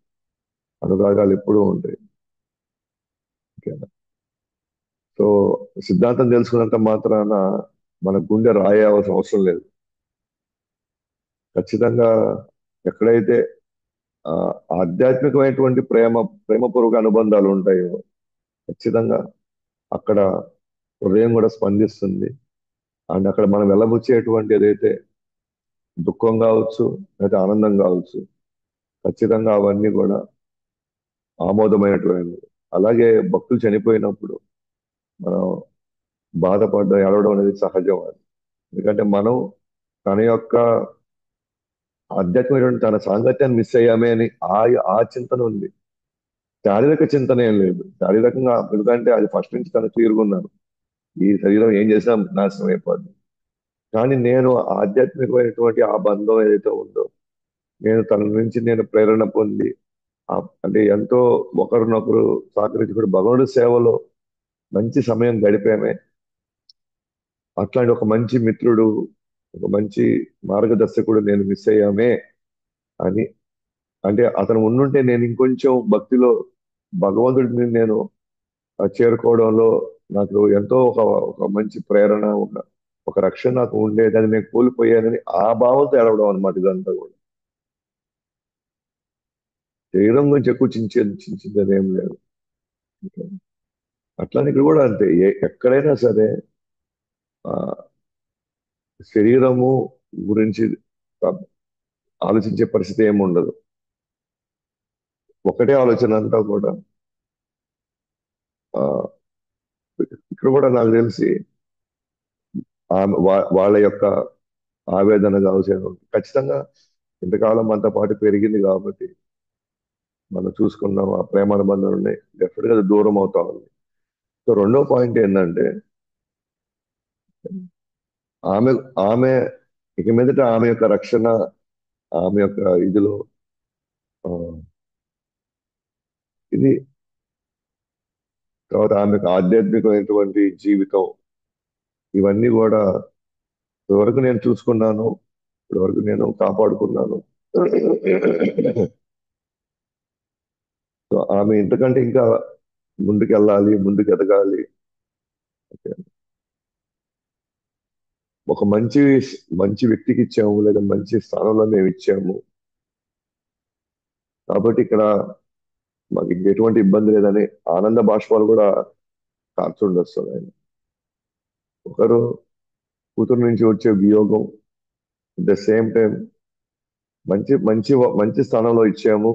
అనురాగాలు ఎప్పుడూ ఉంటాయి. ఓకేనా? సో సిద్ధాంతం తెలుసుకున్నంత మాత్రాన మన గుండె రాయవలసిన అవసరం లేదు. ఖచ్చితంగా ఎక్కడైతే ఆ, ఆధ్యాత్మికమైనటువంటి ప్రేమపూర్వక అనుబంధాలు ఉంటాయో ఖచ్చితంగా అక్కడ హృదయం కూడా స్పందిస్తుంది. అండ్ అక్కడ మనం వెళ్ళబుచ్చేటువంటి ఏదైతే దుఃఖం కావచ్చు, లేదా ఆనందం కావచ్చు, ఖచ్చితంగా అవన్నీ కూడా ఆమోదమైనటువంటి. అలాగే భక్తులు చనిపోయినప్పుడు మనం బాధపడడం, ఏడవడం అనేది సహజం. అది ఎందుకంటే మనం తన యొక్క ఆధ్యాత్మికమైన తన సాంగత్యాన్ని మిస్ అయ్యామే అని ఆ ఆ చింతన ఉంది. శారీరక చింతన ఏం లేదు. శారీరకంగా ఎందుకంటే అది ఫస్ట్ నుంచి తను తీరుగున్నాను, ఈ శరీరం ఏం చేసినా నాశనం అయిపోద్ది. కానీ నేను ఆధ్యాత్మికమైనటువంటి ఆ బంధం ఏదైతే ఉందో, నేను తన నుంచి నేను ప్రేరణ పొంది అంటే ఎంతో ఒకరినొకరు సహకరించుకుంటూ భగవానుడి సేవలో మంచి సమయం గడిపామే. అట్లాంటి ఒక మంచి మిత్రుడు, ఒక మంచి మార్గదర్శకుడు నేను మిస్ అయ్యామే అని. అంటే అతను ఉండుంటే నేను ఇంకొంచెం భక్తిలో భగవంతుడిని నేను చేరుకోవడంలో నాకు ఎంతో ఒక మంచి ప్రేరణ, ఒక రక్షణ నాకు ఉండేదని, నేను కోల్పోయానని ఆ భావంతో ఏడవడం అనమాట ఇదంతా కూడా. శరీరం గురించి ఎక్కువ చింతించేది ఏం లేదు. అట్లానే ఇక్కడ కూడా అంతే. ఎక్కడైనా సరే ఆ శరీరము గురించి ఆ, ఆలోచించే పరిస్థితి ఏమి ఉండదు. ఒకటే ఆలోచన అంతా కూడా. ఆ ఇక్కడ కూడా నాకు తెలిసి వాళ్ళ యొక్క ఆవేదన కావచ్చు, ఖచ్చితంగా ఇంతకాలం మనతో పాటు పెరిగింది కాబట్టి మనం చూసుకున్నాం ఆ ప్రేమానుబంధం ఉన్నాయి, డెఫినెట్ గా అది దూరం అవుతా ఉంది. సో రెండో పాయింట్ ఏంటంటే ఆమె ఆమె ఇక మీదట ఆమె యొక్క రక్షణ, ఆమె యొక్క ఇదిలో ఆ, ఇది తర్వాత ఆమె యొక్క ఆధ్యాత్మికమైనటువంటి జీవితం, ఇవన్నీ కూడా ఇప్పటివరకు నేను చూసుకున్నాను, ఇప్పటివరకు నేను కాపాడుకున్నాను. సో ఆమె ఇంతకంటే ఇంకా ముందుకెళ్ళాలి, ముందుకు ఎదగాలి. ఒక మంచి మంచి వ్యక్తికి ఇచ్చాము, లేదా మంచి స్థానంలో మేము ఇచ్చాము కాబట్టి ఇక్కడ మాకు ఎటువంటి ఇబ్బంది లేదని ఆనంద బాష్పాలు కూడా కార్చుండొస్తుంది ఆయన. ఒకరు కూతురు నుంచి వచ్చే వియోగం, అట్ ద సేమ్ టైం మంచి మంచి మంచి స్థానంలో ఇచ్చాము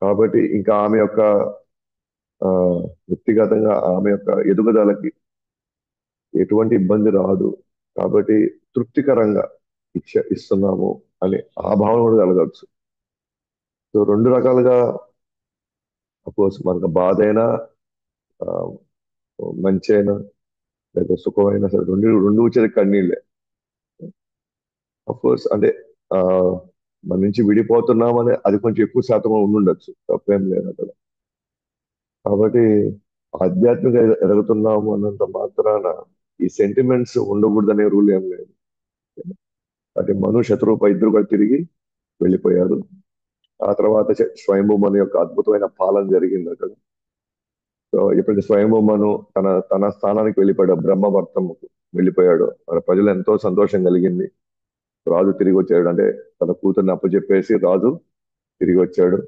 కాబట్టి ఇంకా ఆమె యొక్క ఆ, వ్యక్తిగతంగా ఆమె యొక్క ఎదుగుదలకి ఎటువంటి ఇబ్బంది రాదు కాబట్టి తృప్తికరంగా ఇస్తున్నాము అని ఆ భావన కూడా కలగచ్చు. సో రెండు రకాలుగా అఫ్కోర్స్ మనకు బాధ అయినా, ఆ, మంచి అయినా, లేదా సుఖమైనా సరే రెండు రెండు వచ్చేది కన్నీళ్ళే. అఫ్కోర్స్ అంటే ఆ మన నుంచి విడిపోతున్నామని అది కొంచెం ఎక్కువ శాతం ఉండుండొచ్చు, తప్పేం లేదు అక్కడ. కాబట్టి ఆధ్యాత్మిక ఎదుగుతున్నాము అన్నంత మాత్రాన ఈ సెంటిమెంట్స్ ఉండకూడదనే రూల్ ఏం లేదు. అంటే మను శత్రువుపై ఇద్దరు కూడా తిరిగి వెళ్ళిపోయారు. ఆ తర్వాత స్వయంభూమను యొక్క అద్భుతమైన పాలన జరిగింది అక్కడ. సో ఎప్పుడైతే స్వయంభూమను తన తన స్థానానికి వెళ్ళిపోయాడు, బ్రహ్మవర్తముకు వెళ్ళిపోయాడు, మన ప్రజలు ఎంతో సంతోషం కలిగింది. రాజు తిరిగి వచ్చాడు, అంటే తన కూతుర్ని అప్పచెప్పేసి రాజు తిరిగి వచ్చాడు.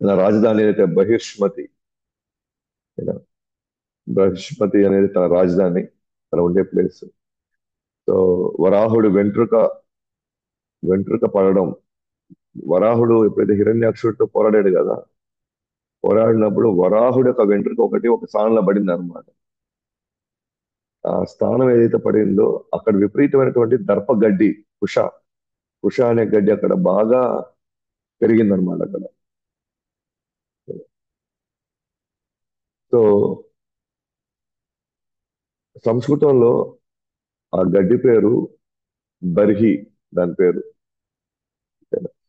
తన రాజధాని అయితే బహిష్మతి, ఏనా? బహిష్మతి అనేది తన రాజధాని, తన ఉండే ప్లేస్. సో వరాహుడు వెంట్రుక వెంట్రుక పడడం, వరాహుడు ఎప్పుడైతే హిరణ్యాక్షుడితో పోరాడాడు కదా, పోరాడినప్పుడు వరాహుడు యొక్క వెంట్రుక ఒకటి ఒక స్థానంలో పడింది అనమాట. ఆ స్థానం ఏదైతే పడిందో అక్కడ విపరీతమైనటువంటి దర్పగడ్డి, కుష కుష అనే గడ్డి అక్కడ బాగా పెరిగిందనమాట అక్కడ. సో సంస్కృతంలో ఆ గడ్డి పేరు బర్హి, దాని పేరు.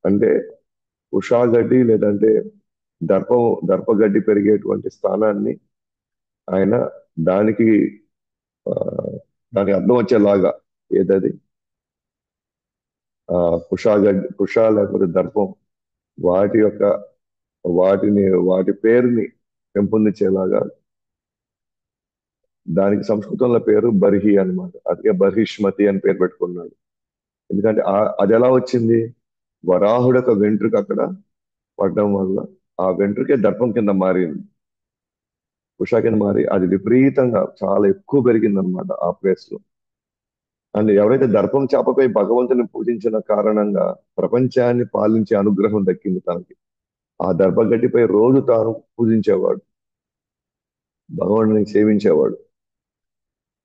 అంటే ఉషా గడ్డి లేదంటే దర్పం దర్పగడ్డి పెరిగేటువంటి స్థానాన్ని ఆయన దానికి ఆ, దానికి అర్థం వచ్చేలాగా ఏదది ఆ కుషా గడ్డి, కుషా లేకపోతే దర్పం, వాటి యొక్క వాటి పేరుని పెంపొందించేలాగా దానికి సంస్కృతంలో పేరు బర్హి అన్నమాట. అందుకే బర్హిష్మతి అని పేరు పెట్టుకున్నాడు. ఎందుకంటే అది ఎలా వచ్చింది, వరాహుడు యొక్క వెంట్రుక అక్కడ పడడం వల్ల ఆ వెంట్రుకే దర్పం కింద మారింది, ఉషా కింద మారి అది విపరీతంగా చాలా ఎక్కువ పెరిగింది అనమాట ఆ ప్లేస్ లో. అండ్ ఎవరైతే దర్పం చేపపై భగవంతుని పూజించిన కారణంగా ప్రపంచాన్ని పాలించే అనుగ్రహం దక్కింది తనకి. ఆ దర్భగడ్డిపై రోజు తాను పూజించేవాడు, భగవంతుని సేవించేవాడు.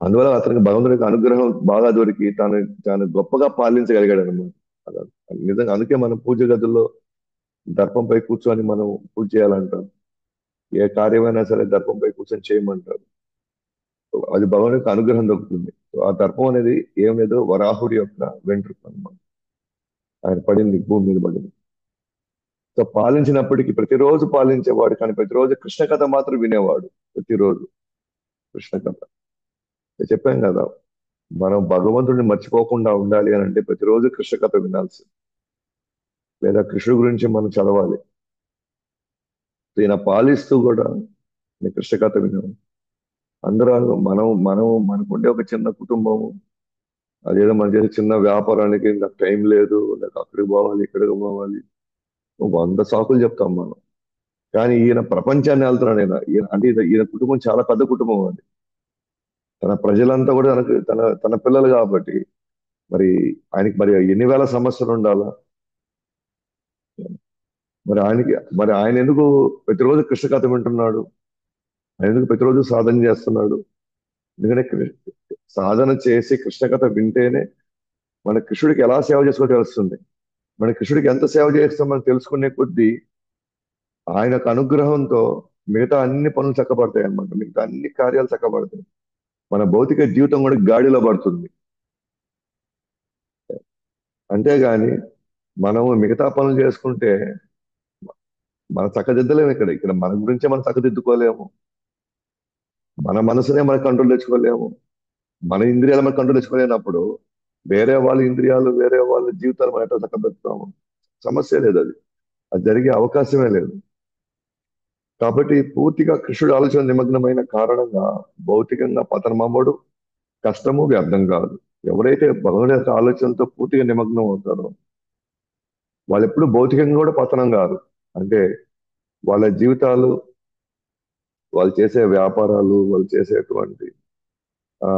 అందువల్ల అతనికి భగవంతునికి అనుగ్రహం బాగా దొరికి తాను గొప్పగా పాలించగలిగాడు అనమాట. అలా నిజంగా అందుకే మనం పూజ గదుల్లో దర్పంపై కూర్చొని మనం పూజ చేయాలంటాం. ఏ కార్యమైనా సరే దర్పంపై కూర్చొని చేయమంటారు. అది భగవంతునికి అనుగ్రహం దొరుకుతుంది. ఆ దర్పం అనేది ఏం లేదు, వరాహుడి యొక్క వెంట్రుక అన్నమాట. ఆయన పడింది, భూమి మీద పడింది. సో పాలించినప్పటికీ ప్రతిరోజు పాలించేవాడు, కానీ ప్రతిరోజు కృష్ణ కథ మాత్రం వినేవాడు. ప్రతిరోజు కృష్ణ కథ చెప్పాం కదా, మనం భగవంతుడిని మర్చిపోకుండా ఉండాలి అని అంటే ప్రతిరోజు కృష్ణ కథ వినాల్సి, లేదా కృష్ణుడి గురించి మనం చదవాలి. ఈయన పాలిస్తూ కూడా ఈ కృష్ణ కథ వినాలి. అందరూ మనం మనకుండే ఒక చిన్న కుటుంబం, అదేదో మన చేసే చిన్న వ్యాపారానికి నాకు టైం లేదు, నాకు అక్కడికి పోవాలి ఇక్కడికి పోవాలి, 100 సాకులు చెప్తాం మనం. కానీ ఈయన ప్రపంచాన్ని వెళ్తున్నాడు. అంటే ఈయన కుటుంబం చాలా పెద్ద కుటుంబం అది. తన ప్రజలంతా కూడా తనకు తన తన పిల్లలు కాబట్టి మరి ఆయనకి మరి ఎన్ని వేల సమస్యలు ఉండాలా. మరి ఆయన ఎందుకు ప్రతిరోజు కృష్ణ కథ వింటున్నాడు? ఆయన ఎందుకు ప్రతిరోజు సాధన చేస్తున్నాడు? ఎందుకంటే సాధన చేసి కృష్ణ కథ వింటేనే మన కృష్ణుడికి ఎలా సేవ చేసుకో తెలుస్తుంది. మన కృష్ణుడికి ఎంత సేవ చేస్తాం మనం తెలుసుకునే కొద్దీ ఆయన యొక్క అనుగ్రహంతో మిగతా అన్ని పనులు చక్కబడతాయి అన్నమాట. మిగతా అన్ని కార్యాలు చక్కబడతాయి. మన భౌతిక జీవితం కూడా గాడిలో పడుతుంది. అంతేగాని మనము మిగతా పనులు చేసుకుంటే మనం చక్కదిద్దలేము. ఇక్కడ ఇక్కడ మన గురించే మనం చక్కదిద్దుకోలేము. మన మనసునే మనం కంట్రోల్ తెచ్చుకోలేము. మన ఇంద్రియాలు మనం కంట్రోల్ తెచ్చుకోలేనప్పుడు వేరే వాళ్ళ ఇంద్రియాలు, వేరే వాళ్ళ జీవితాలు మనం ఎట్లా చక్కబెడతాము? సమస్య లేదు అది. అది జరిగే అవకాశమే లేదు. కాబట్టి పూర్తిగా కృష్ణుడు ఆలోచన నిమగ్నమైన కారణంగా భౌతికంగా పతనమవ్వడు, కష్టము వ్యర్థం కాదు. ఎవరైతే భగవంతుడి యొక్క ఆలోచనతో పూర్తిగా నిమగ్నం అవుతారో వాళ్ళు ఎప్పుడు భౌతికంగా కూడా పతనం కాదు. అంటే వాళ్ళ జీవితాలు, వాళ్ళు చేసే వ్యాపారాలు, వాళ్ళు చేసేటువంటి ఆ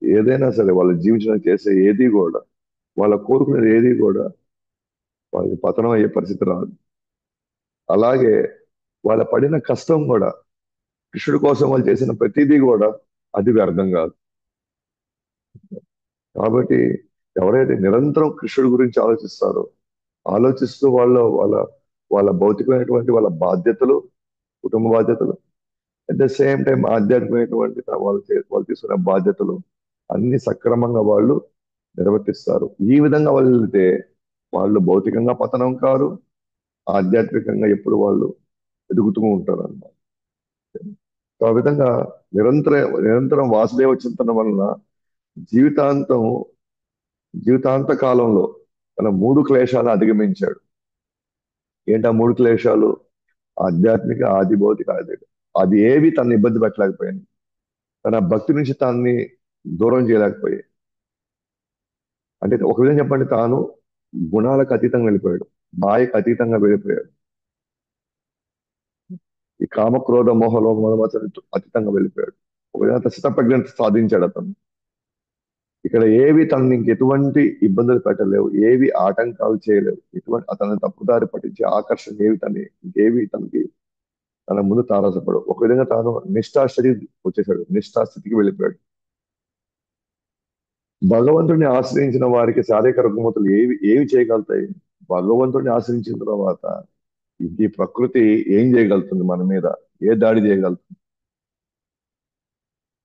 ఏదైనా సరే, వాళ్ళ జీవితంలో చేసే ఏది కూడా, వాళ్ళ కోరుకునేది ఏది కూడా వాళ్ళకి పతనం అయ్యే పరిస్థితి రాదు. అలాగే వాళ్ళ పడిన కష్టం కూడా, కృష్ణుడి కోసం వాళ్ళు చేసిన ప్రతిదీ కూడా అది వ్యర్థం కాదు. కాబట్టి ఎవరైతే నిరంతరం కృష్ణుడి గురించి ఆలోచిస్తారో, ఆలోచిస్తూ వాళ్ళ వాళ్ళ భౌతికమైనటువంటి వాళ్ళ బాధ్యతలు, కుటుంబ బాధ్యతలు, అట్ ద సేమ్ టైం ఆధ్యాత్మికమైనటువంటి వాళ్ళు తీసుకునే బాధ్యతలు అన్ని సక్రమంగా వాళ్ళు నిర్వర్తిస్తారు. ఈ విధంగా వాళ్ళు వెళ్తే వాళ్ళు భౌతికంగా పతనం కారు, ఆధ్యాత్మికంగా ఎప్పుడు వాళ్ళు ఎదుగుతూ ఉంటారు అన్నమాట. సో ఆ విధంగా నిరంతరం వాసుదేవ చింతన వలన జీవితాంతం జీవితాంత కాలంలో తన 3 క్లేశాలను అధిగమించాడు. ఏంటి ఆ 3 క్లేశాలు? ఆధ్యాత్మిక, ఆది భౌతిక, ఆది. అది ఏవి తను ఇబ్బంది పెట్టలేకపోయాను. తన భక్తి నుంచి తాన్ని దూరం చేయలేకపోయాయి. అంటే ఒక విధంగా చెప్పండి, తాను గుణాలకు అతీతంగా వెళ్ళిపోయాడు, మాయకు అతీతంగా వెళ్ళిపోయాడు. ఈ కామ క్రోధ మోహలో అతీతంగా వెళ్ళిపోయాడు. ఒక విధంగా స్థితప్రజ్ఞత సాధించాడు అతను. ఇక్కడ ఏవి తనని ఇంకెటువంటి ఇబ్బందులు పెట్టలేవు, ఏవి ఆటంకాలు చేయలేవు, ఎటువంటి అతని తప్పుదారి పట్టించే ఆకర్షణ ఏవి ఇంకేవి తనకి తన ముందు తారసపడు. ఒక విధంగా తాను నిష్ఠాస్థితికి వచ్చేసాడు, నిష్ఠాస్థితికి వెళ్ళిపోయాడు. భగవంతుడిని ఆశ్రయించిన వారికి శారీరక రుగ్మతలు ఏవి ఏవి చేయగలుగుతాయి? భగవంతుడిని ఆశ్రయించిన తర్వాత ఈ ప్రకృతి ఏం చేయగలుగుతుంది మన మీద? ఏ దాడి చేయగలుగుతుంది?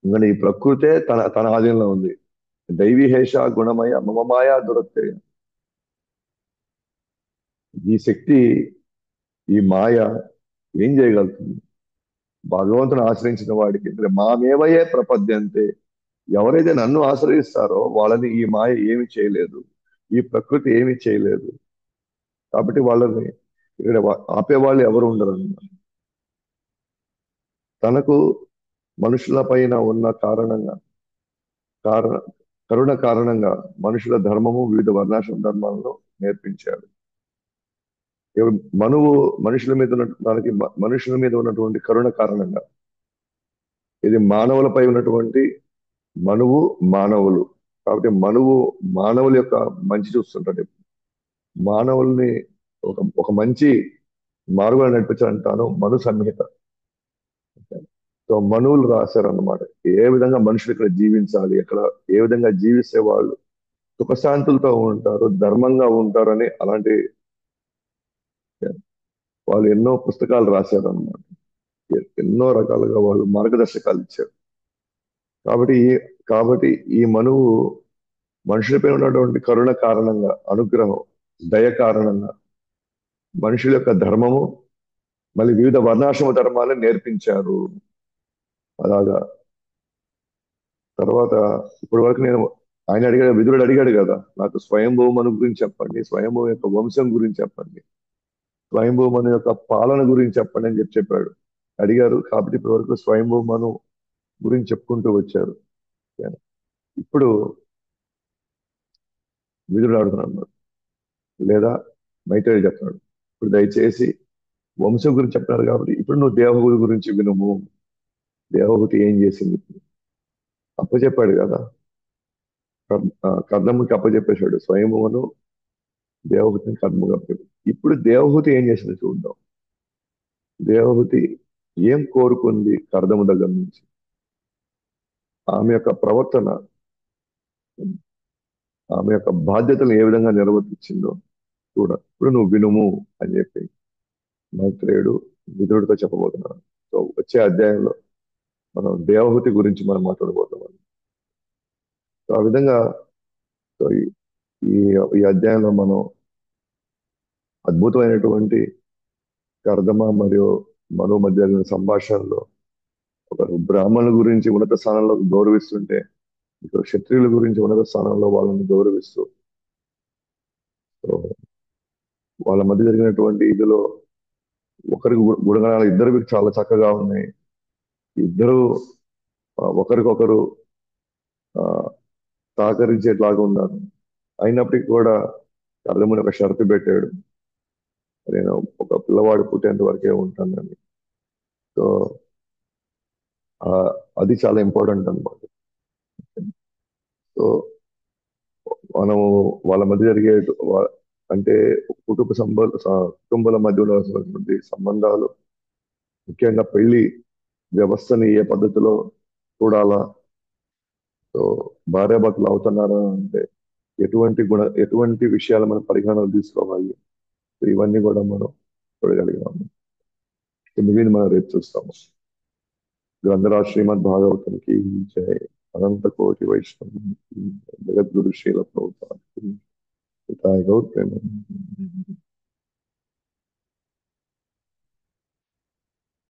ఎందుకంటే ఈ ప్రకృతే తన తన ఆధీనంలో ఉంది. దైవీ హేష గుణమయ మమ మాయా దురత్తే. ఈ శక్తి, ఈ మాయ ఏం చేయగలుగుతుంది? భగవంతుని ఆశ్రయించిన వాడికి మామేవయే ప్రపద్యంతే. ఎవరైతే నన్ను ఆశ్రయిస్తారో వాళ్ళని ఈ మాయ ఏమి చేయలేదు, ఈ ప్రకృతి ఏమి చేయలేదు. కాబట్టి వాళ్ళని ఇక్కడ ఆపేవాళ్ళు ఎవరు ఉండరు అన్నమాట. తనకు మనుషుల పైన ఉన్న కారణ కరుణ కారణంగా మనుషుల ధర్మము వివిధ వర్ణాశ్రమ ధర్మాలను నేర్పించాడు. మనువు మనుషుల మీద దానికి మనుషుల మీద ఉన్నటువంటి కరుణ కారణంగా, ఇది మానవులపై ఉన్నటువంటి మనువు మానవులు. కాబట్టి మనువు మానవుల యొక్క మంచి చూస్తుంటాడు. మానవుల్ని ఒక ఒక మంచి మార్గంలో నడిపించాలంటాను మను సంహిత. సో మనువులు రాశారన్నమాట. ఏ విధంగా మనుషులు ఇక్కడ జీవించాలి, ఎక్కడ ఏ విధంగా జీవిస్తే వాళ్ళు సుఖశాంతులతో ఉంటారు, ధర్మంగా ఉంటారని, అలాంటి వాళ్ళు ఎన్నో పుస్తకాలు రాశారన్నమాట. ఎన్నో రకాలుగా వాళ్ళు మార్గదర్శకాలు ఇచ్చారు. కాబట్టి కాబట్టి ఈ మనువు మనుషులపై ఉన్నటువంటి కరుణ కారణంగా, అనుగ్రహం, దయ కారణంగా మనుషుల యొక్క ధర్మము, మళ్ళీ వివిధ వర్ణాశ్రమ ధర్మాలను నేర్పించారు. అలాగా తర్వాత ఇప్పటి వరకు నేను ఆయన అడిగాడు, విదురుడు అడిగాడు కదా, నాకు స్వయంభూమను గురించి చెప్పండి, స్వయంభూ యొక్క వంశం గురించి చెప్పండి, స్వయంభూమను యొక్క పాలన గురించి చెప్పండి అని చెప్పాడు. అడిగారు కాబట్టి ఇప్పటి వరకు స్వయంభూమను గురించి చెప్పుకుంటూ వచ్చారు. ఇప్పుడు విదురుడు అడుగుతున్నాడు, లేదా మైత్రేయుడు చెప్తున్నాడు, ఇప్పుడు దయచేసి వంశం గురించి చెప్తున్నారు కాబట్టి ఇప్పుడు నువ్వు దేవహూతి గురించి వినుము. దేవహూతి ఏం చేసింది? అప్పచెప్పాడు కదా, కర్దముకి అప్పచెప్పేశాడు స్వయంభూమను, దేవహూతిని కర్దముకి అప్పచెప్పాడు. ఇప్పుడు దేవహూతి ఏం చేసింది చూద్దాం. దేవహూతి ఏం కోరుకుంది కర్దము దగ్గర నుంచి, ఆమె యొక్క ప్రవర్తన, ఆమె యొక్క బాధ్యతలు ఏ విధంగా నిర్వర్తించిందో చూడ. ఇప్పుడు నువ్వు వినుము అని చెప్పి మైత్రేయుడు విదురుడితో చెప్పబోతున్నాడు. సో వచ్చే అధ్యాయంలో మనం దేవహూతి గురించి మనం మాట్లాడబోతున్నాం. సో ఆ విధంగా, సో ఈ ఈ అధ్యాయంలో మనం అద్భుతమైనటువంటి కర్దమ మరియు మను మధ్య జరిగిన సంభాషణలో ఒకరు బ్రాహ్మణుల గురించి ఉన్నత స్థానంలో గౌరవిస్తుంటే, ఇక్కడ క్షత్రియుల గురించి ఉన్నత స్థానంలో వాళ్ళని గౌరవిస్తూ, సో వాళ్ళ మధ్య జరిగినటువంటి ఇదిలో ఒకరికి గుణగణాలు ఇద్దరికి చాలా చక్కగా ఉన్నాయి. ఇద్దరు ఒకరికొకరు ఆ, సహకరించేట్లాగా ఉన్నారు. అయినప్పటికీ కూడా కర్దముని ఒక షరతు పెట్టాడు, నేను ఒక పిల్లవాడు పుట్టేంత వరకే ఉంటానని. సో ఆ, అది చాలా ఇంపార్టెంట్ అన్నమాట. సో మనము వాళ్ళ మధ్య జరిగే అంటే కుటుంబాల మధ్య ఉన్నటువంటి సంబంధాలు, ముఖ్యంగా పెళ్లి వ్యవస్థని ఏ పద్ధతిలో చూడాలా, సో భార్యాభర్తలు అవుతున్నారా అంటే ఎటువంటి విషయాలు మనం పరిగణనలు తీసుకోవాలి, సో ఇవన్నీ కూడా మనం చూడగలిగాము. సో మిగిలిన మనం రేపు చూస్తాము. గ్రంథరాజ్ శ్రీమద్ భాగవతానికి జయ. అనంత కోటి వైష్ణవ జగద్గురు శ్రీల ప్రభుత్వానికి గౌరవ ప్రేమ.